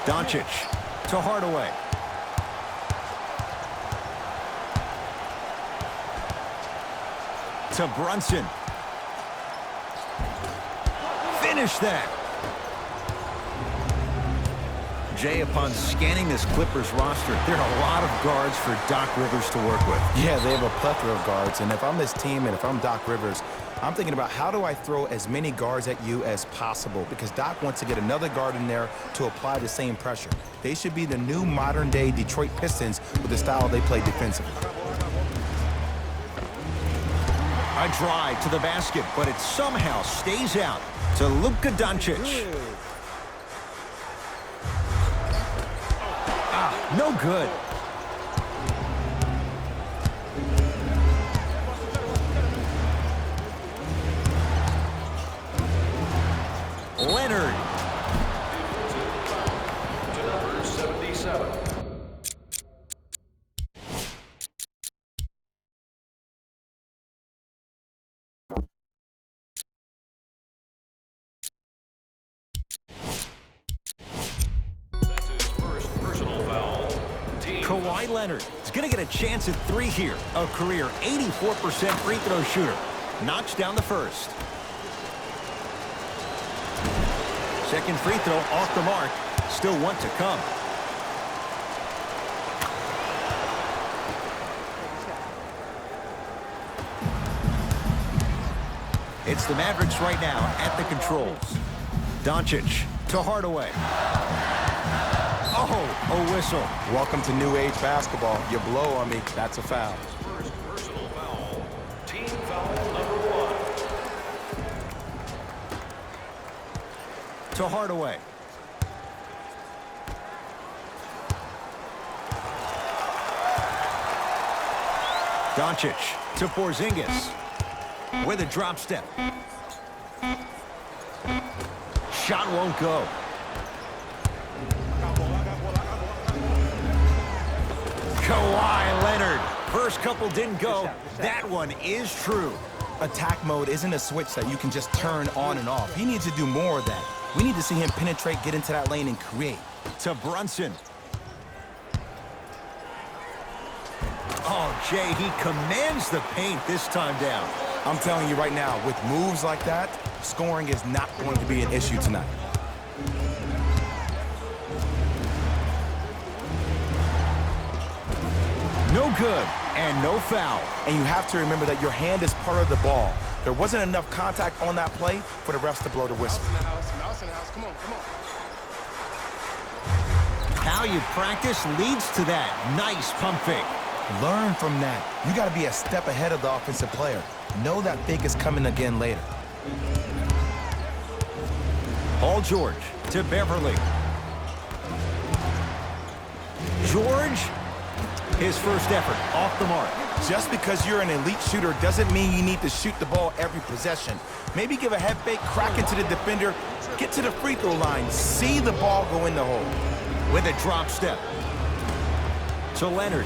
Doncic to Hardaway. To Brunson. Finish that. Jay, upon scanning this Clippers roster, there are a lot of guards for Doc Rivers to work with. Yeah, they have a plethora of guards, and if I'm this team and if I'm Doc Rivers, I'm thinking about how do I throw as many guards at you as possible, because Doc wants to get another guard in there to apply the same pressure. They should be the new modern-day Detroit Pistons with the style they play defensively. A drive to the basket, but it somehow stays out to Luka Doncic. No good. Leonard. To number 77. Kawhi Leonard is going to get a chance at 3 here. A career 84% free throw shooter. Knocks down the first. Second free throw off the mark. Still one to come. It's the Mavericks right now at the controls. Doncic to Hardaway. Oh, a whistle. Welcome to new age basketball. You blow on me, that's a foul. First personal foul. Team foul number 1. To Hardaway. Doncic to Porzingis. With a drop step. Shot won't go. Kawhi Leonard. First couple didn't go. That one is true. Attack mode isn't a switch that you can just turn on and off. He needs to do more of that. We need to see him penetrate, get into that lane, and create. To Brunson. Oh, Jay, he commands the paint this time down. I'm telling you right now, with moves like that, scoring is not going to be an issue tonight. No good, and no foul. And you have to remember that your hand is part of the ball. There wasn't enough contact on that play for the refs to blow the whistle. Mouse in the house. Come on, come on. How you practice leads to that. Nice pump fake. Learn from that. You got to be a step ahead of the offensive player. Know that fake is coming again later. Paul George to Beverly. George, his first effort off the mark. Just because you're an elite shooter doesn't mean you need to shoot the ball every possession. Maybe give a head fake, crack into the defender, get to the free throw line, see the ball go in the hole. With a drop step. To Leonard.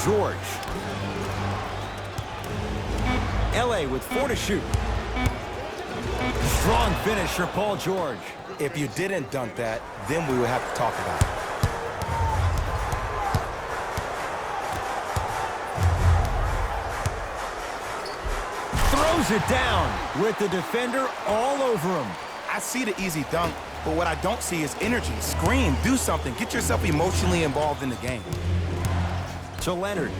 George. LA with 4 to shoot. Strong finish for Paul George. If you didn't dunk that, then we would have to talk about it. Throws it down with the defender all over him. I see the easy dunk, but what I don't see is energy. Scream, do something, get yourself emotionally involved in the game. To Leonard.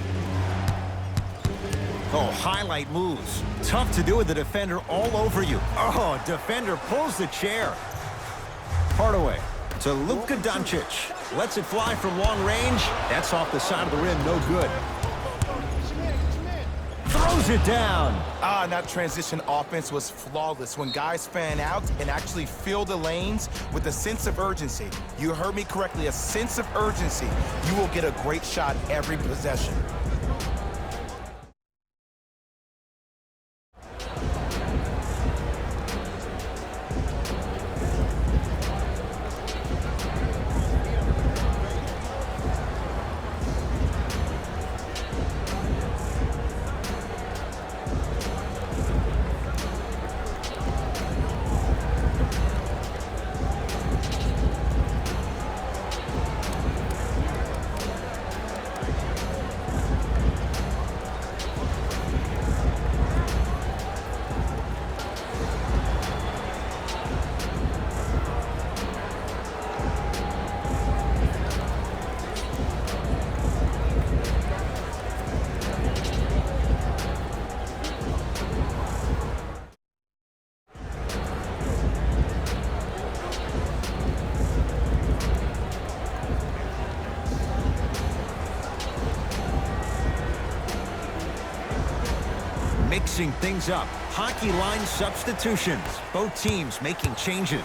Oh, highlight moves. Tough to do with the defender all over you. Oh, defender pulls the chair. Hardaway to Luka Doncic. Lets it fly from long range. That's off the side of the rim, no good. Throws it down. And that transition offense was flawless when guys fan out and actually fill the lanes with a sense of urgency. You heard me correctly, a sense of urgency. You will get a great shot every possession. Mixing things up. Hockey line substitutions. Both teams making changes.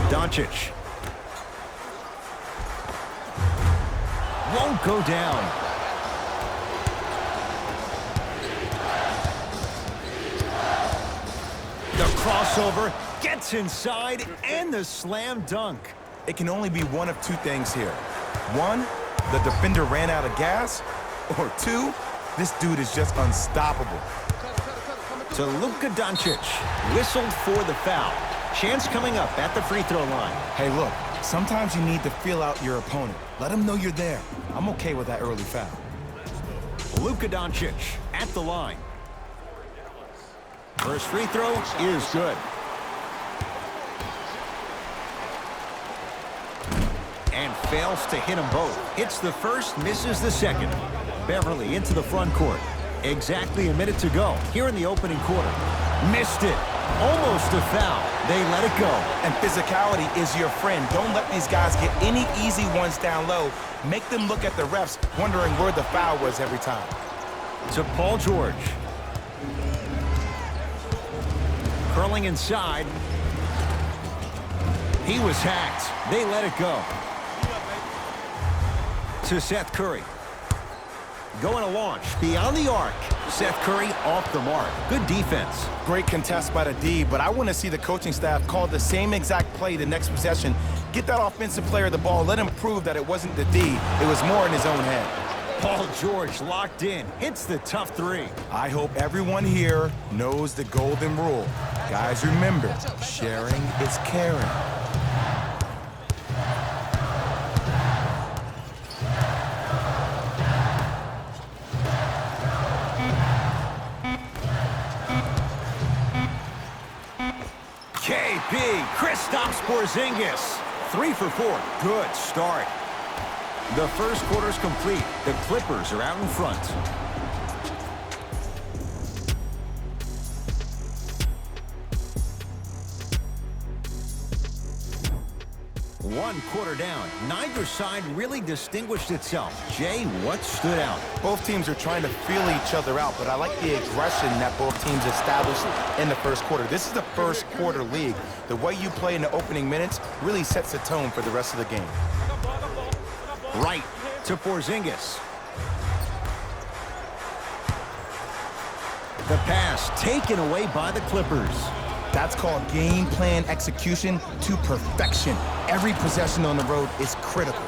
Doncic. Won't go down. The crossover gets inside and the slam dunk. It can only be one of two things here. One, the defender ran out of gas. Or two, this dude is just unstoppable. To Luka Doncic. Whistled for the foul. Chance coming up at the free throw line. Hey, look, sometimes you need to feel out your opponent. Let him know you're there. I'm okay with that early foul. Luka Doncic at the line. First free throw is good. And fails to hit them both. Hits the first, misses the second. Beverly into the front court. Exactly a minute to go here in the opening quarter. Missed it. Almost a foul. They let it go. And physicality is your friend. Don't let these guys get any easy ones down low. Make them look at the refs, wondering where the foul was every time. To Paul George. Curling inside. He was hacked. They let it go. To Seth Curry. Going to launch beyond the arc. Seth Curry off the mark. Good defense. Great contest by the D, but I want to see the coaching staff call the same exact play the next possession. Get that offensive player the ball. Let him prove that it wasn't the D. It was more in his own head. Paul George locked in. Hits the tough three. I hope everyone here knows the golden rule. Guys, remember, sharing is caring. KP, Kristaps Porzingis. 3 for 4. Good start. The first quarter's complete. The Clippers are out in front. One quarter down. Neither side really distinguished itself. Jay, what stood out? Both teams are trying to feel each other out, but I like the aggression that both teams established in the first quarter. This is the first quarter league. The way you play in the opening minutes really sets the tone for the rest of the game. Right to Porzingis. The pass taken away by the Clippers. That's called game plan execution to perfection. Every possession on the road is critical.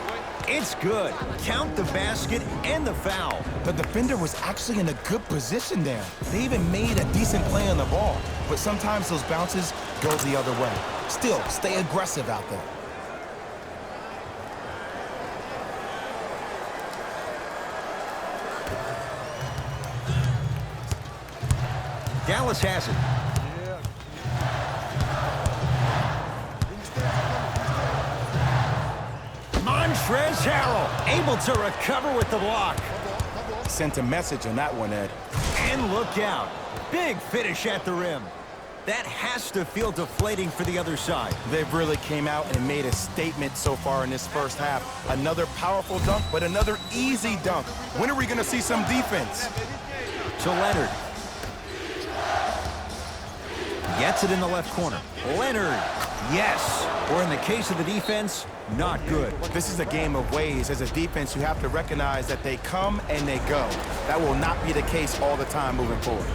It's good. Count the basket and the foul. The defender was actually in a good position there. They even made a decent play on the ball. But sometimes those bounces go the other way. Still, stay aggressive out there. Dallas has it. Montrezl Harrell able to recover with the block. Sent a message on that one, Ed. And look out. Big finish at the rim. That has to feel deflating for the other side. They've really came out and made a statement so far in this first half. Another powerful dunk, but another easy dunk. When are we going to see some defense? To Leonard. Gets it in the left corner. Leonard. Yes. Or in the case of the defense, not good. This is a game of ways. As a defense, you have to recognize that they come and they go. That will not be the case all the time moving forward.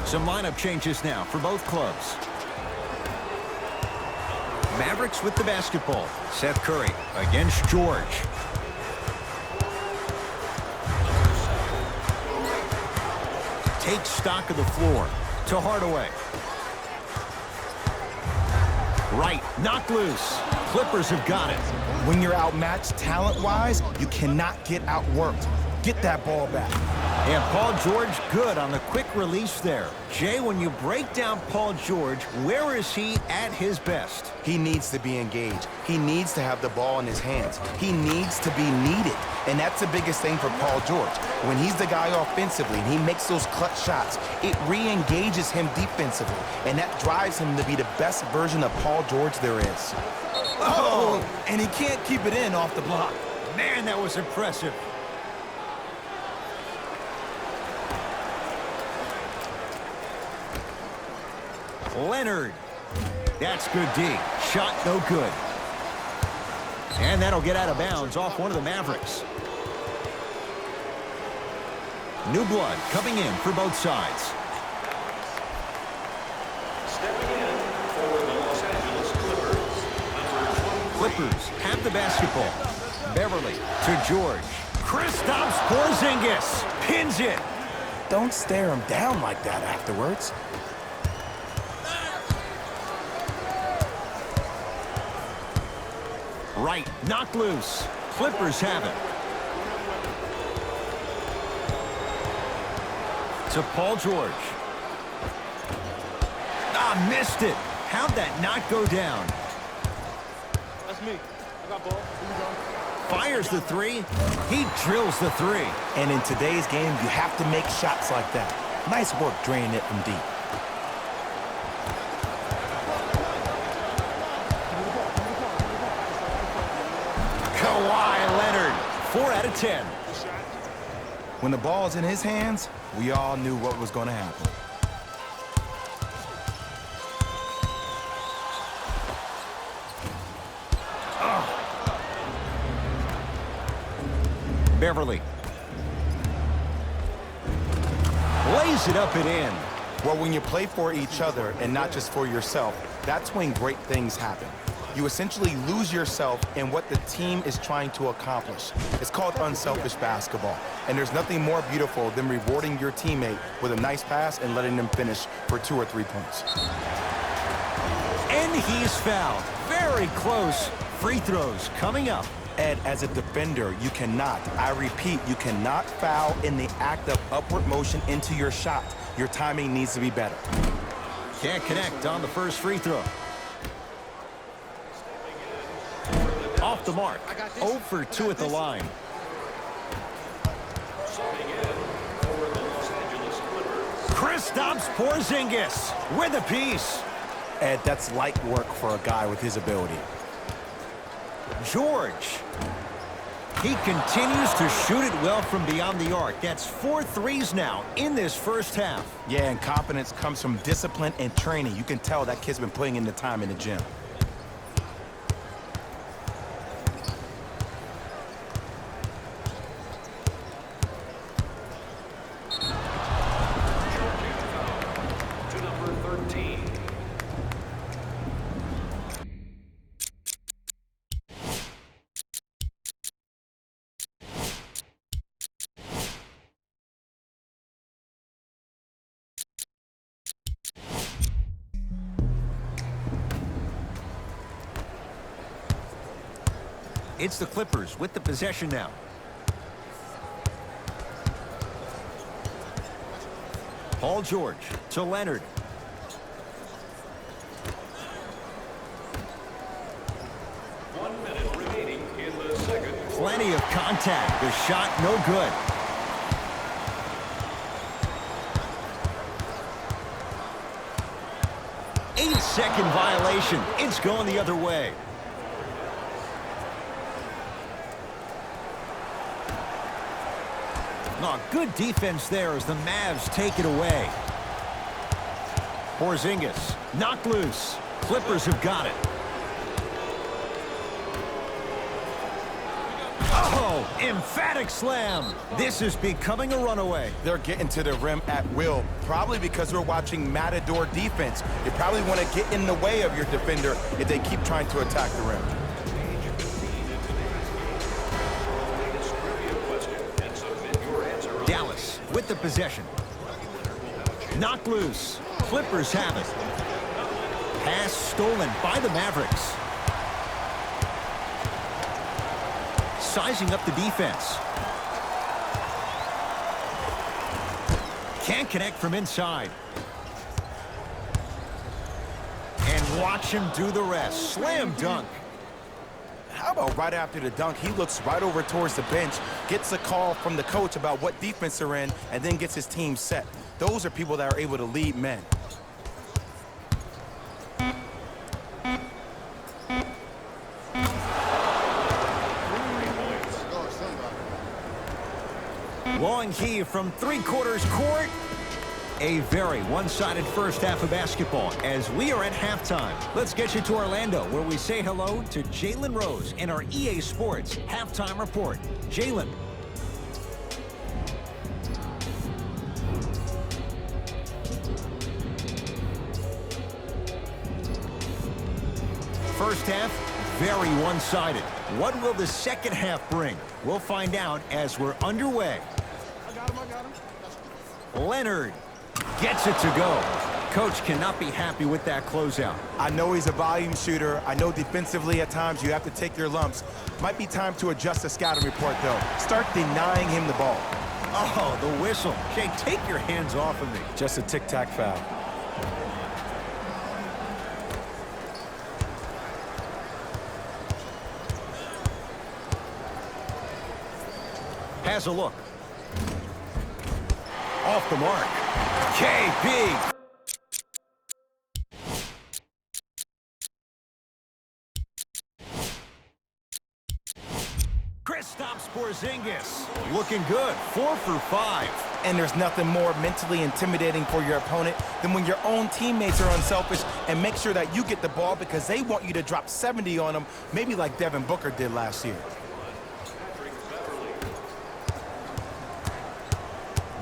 Some lineup changes now for both clubs. Mavericks with the basketball. Seth Curry against George. Takes stock of the floor. To Hardaway. Right, knocked loose. Clippers have got it. When you're outmatched talent-wise, you cannot get outworked. Get that ball back. And Paul George good on the quick release there. Jay, when you break down Paul George, where is he at his best? He needs to be engaged. He needs to have the ball in his hands. He needs to be needed. And that's the biggest thing for Paul George. When he's the guy offensively and he makes those clutch shots, it re-engages him defensively. And that drives him to be the best version of Paul George there is. Oh, and he can't keep it in off the block. Man, that was impressive. Leonard. That's good D. Shot no good. And that'll get out of bounds off one of the Mavericks. New blood coming in for both sides. Stepping in for the Los Angeles Clippers. Clippers have the basketball. Beverly to George. Kristaps Porzingis pins it. Don't stare him down like that afterwards. Right, knocked loose. Clippers have it. To Paul George. Ah, missed it. How'd that not go down? That's me. I got ball. Here we go. Fires the three. He drills the three. And in today's game, you have to make shots like that. Nice work draining it from deep. Kawhi Leonard, 4 out of 10. When the ball's in his hands, we all knew what was going to happen. Beverly. Lays it up and in. Well, when you play for each other and not just for yourself, that's when great things happen. You essentially lose yourself in what the team is trying to accomplish. It's called unselfish basketball. And there's nothing more beautiful than rewarding your teammate with a nice pass and letting them finish for 2 or 3 points. And he's fouled. Very close. Free throws coming up. Ed, as a defender, you cannot, I repeat, you cannot foul in the act of upward motion into your shot. Your timing needs to be better. Can't connect on the first free throw. Off the mark. 0 for 2 at the line. Kristaps Porzingis with a piece. Ed, that's light work for a guy with his ability. George. He continues to shoot it well from beyond the arc. That's 4 threes now in this first half. Yeah, and confidence comes from discipline and training. You can tell that kid's been putting in the time in the gym. To number 13. It's the Clippers with the possession now. Paul George to Leonard. One minute remaining in the second. Plenty of contact. The shot no good. Eight-second violation. It's going the other way. Oh, good defense there as the Mavs take it away. Porzingis knocked loose. Clippers have got it. Oh, emphatic slam. This is becoming a runaway. They're getting to the rim at will, probably because we're watching Matador defense. You probably want to get in the way of your defender if they keep trying to attack the rim. Dallas with the possession. Knocked loose. Clippers have it. Pass stolen by the Mavericks. Sizing up the defense. Can't connect from inside. And watch him do the rest. Slam dunk. How about right after the dunk, he looks right over towards the bench, gets a call from the coach about what defense they're in, and then gets his team set. Those are people that are able to lead men. Long heave from three-quarters court. A very one-sided first half of basketball as we are at halftime. Let's get you to Orlando, where we say hello to Jalen Rose in our EA Sports Halftime Report. Jalen. First half, very one-sided. What will the second half bring? We'll find out as we're underway. I got him. Leonard gets it to go. Coach cannot be happy with that closeout. I know he's a volume shooter. I know defensively at times you have to take your lumps. Might be time to adjust the scouting report, though. Start denying him the ball. Oh, the whistle. Jay, take your hands off of me. Just a tic-tac foul. Has a look. Off the mark. KP. Kristaps Porzingis. Looking good. 4 for 5. And there's nothing more mentally intimidating for your opponent than when your own teammates are unselfish and make sure that you get the ball because they want you to drop 70 on them, maybe like Devin Booker did last year.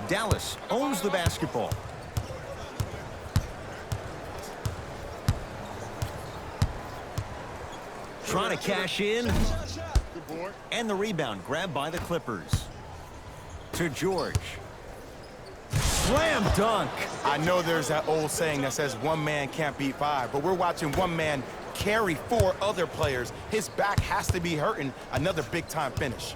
Dallas owns the basketball. Trying to cash in. And the rebound grabbed by the Clippers. To George. Slam dunk. I know there's that old saying that says one man can't beat five, but we're watching one man carry 4 other players. His back has to be hurting. Another big-time finish.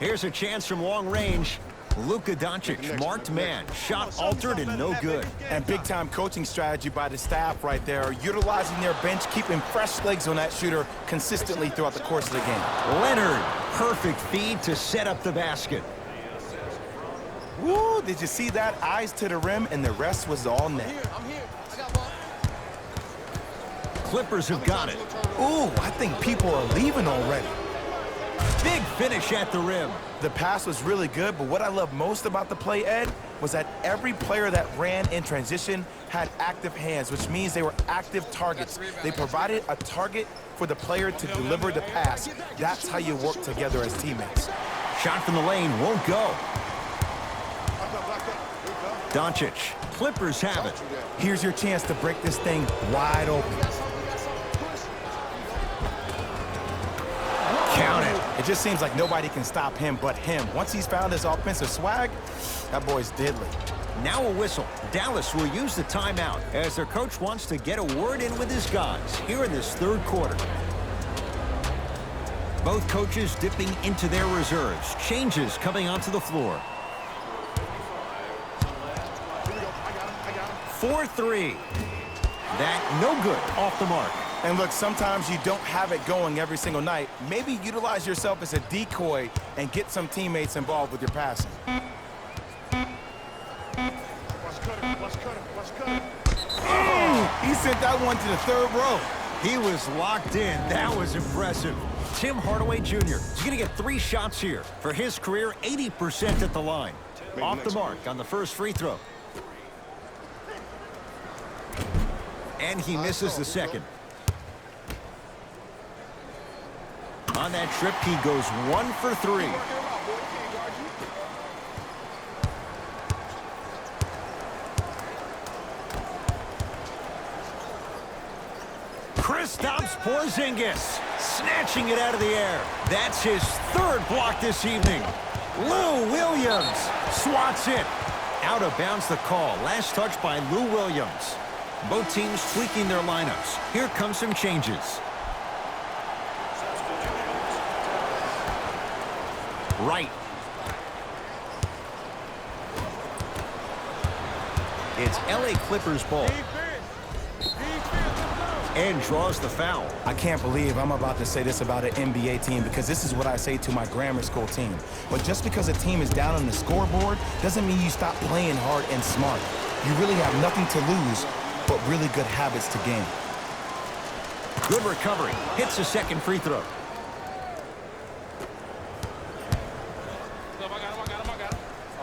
Here's a chance from long range. Luka Doncic, marked man, shot altered and no good. And big-time coaching strategy by the staff right there, utilizing their bench, keeping fresh legs on that shooter consistently throughout the course of the game. Leonard, perfect feed to set up the basket. Woo, did you see that? Eyes to the rim, and the rest was all net. I'm here. I got ball. Clippers have got it. Ooh, I think people are leaving already. Big finish at the rim. The pass was really good, but what I love most about the play, Ed, was that every player that ran in transition had active hands, which means they were active targets. They provided a target for the player to deliver the pass. That's how you work together as teammates. Shot from the lane won't go. Doncic, Clippers have it. Here's your chance to break this thing wide open. Count it. It just seems like nobody can stop him but him. Once he's found his offensive swag, that boy's deadly. Now a whistle. Dallas will use the timeout as their coach wants to get a word in with his guys here in this third quarter. Both coaches dipping into their reserves. Changes coming onto the floor. 4-3. That no good off the mark. And look, sometimes you don't have it going every single night. Maybe utilize yourself as a decoy and get some teammates involved with your passing. He sent that one to the third row. He was locked in. That was impressive. Tim Hardaway Jr. is going to get 3 shots here. For his career, 80% at the line. Off the mark on the first free throw. And he misses the second. On that trip, he goes 1 for 3. Kristaps Porzingis snatching it out of the air. That's his 3rd block this evening. Lou Williams swats it. Out of bounds the call. Last touch by Lou Williams. Both teams tweaking their lineups. Here come some changes. Right. It's LA Clippers ball. And draws the foul. I can't believe I'm about to say this about an NBA team because this is what I say to my grammar school team. But just because a team is down on the scoreboard doesn't mean you stop playing hard and smart. You really have nothing to lose, but really good habits to gain. Good recovery. Hits the second free throw.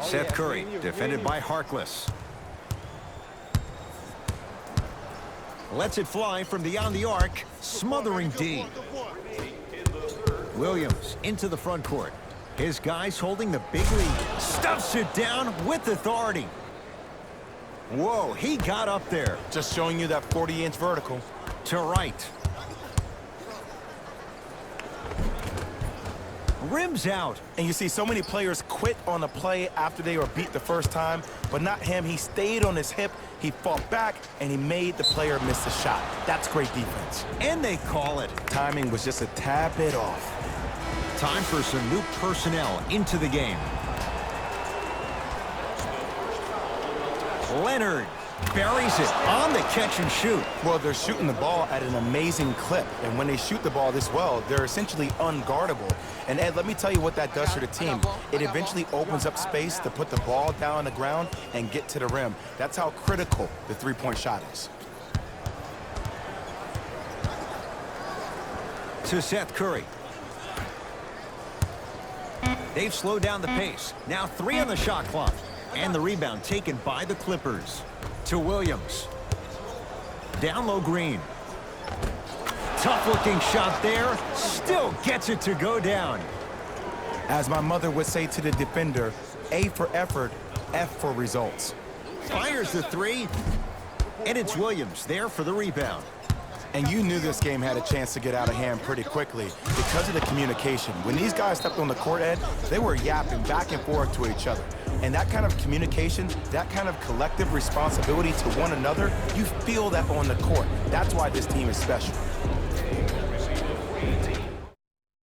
Seth Curry, defended by Harkless. Lets it fly from beyond the arc, smothering D. Williams into the front court. His guys holding the big lead. Stuffs it down with authority. Whoa, he got up there. Just showing you that 40-inch vertical. To right. Rims out. And you see so many players quit on a play after they were beat the first time, but not him. He stayed on his hip, he fought back, and he made the player miss the shot. That's great defense. And they call it. Timing was just a tad bit off. Time for some new personnel into the game. Leonard buries it on the catch and shoot. Well, they're shooting the ball at an amazing clip, and when they shoot the ball this well, they're essentially unguardable. And Ed, let me tell you what that does for the team. It eventually opens up space to put the ball down on the ground and get to the rim. That's how critical the three-point shot is. To Seth Curry. They've slowed down the pace. Now 3 on the shot clock. And the rebound taken by the Clippers. To Williams. Down low, Green. Tough-looking shot there. Still gets it to go down. As my mother would say to the defender, A for effort, F for results. Fires the 3. And it's Williams there for the rebound. And you knew this game had a chance to get out of hand pretty quickly because of the communication. When these guys stepped on the court, Ed, they were yapping back and forth to each other. And that kind of communication, that kind of collective responsibility to one another, you feel that on the court. That's why this team is special.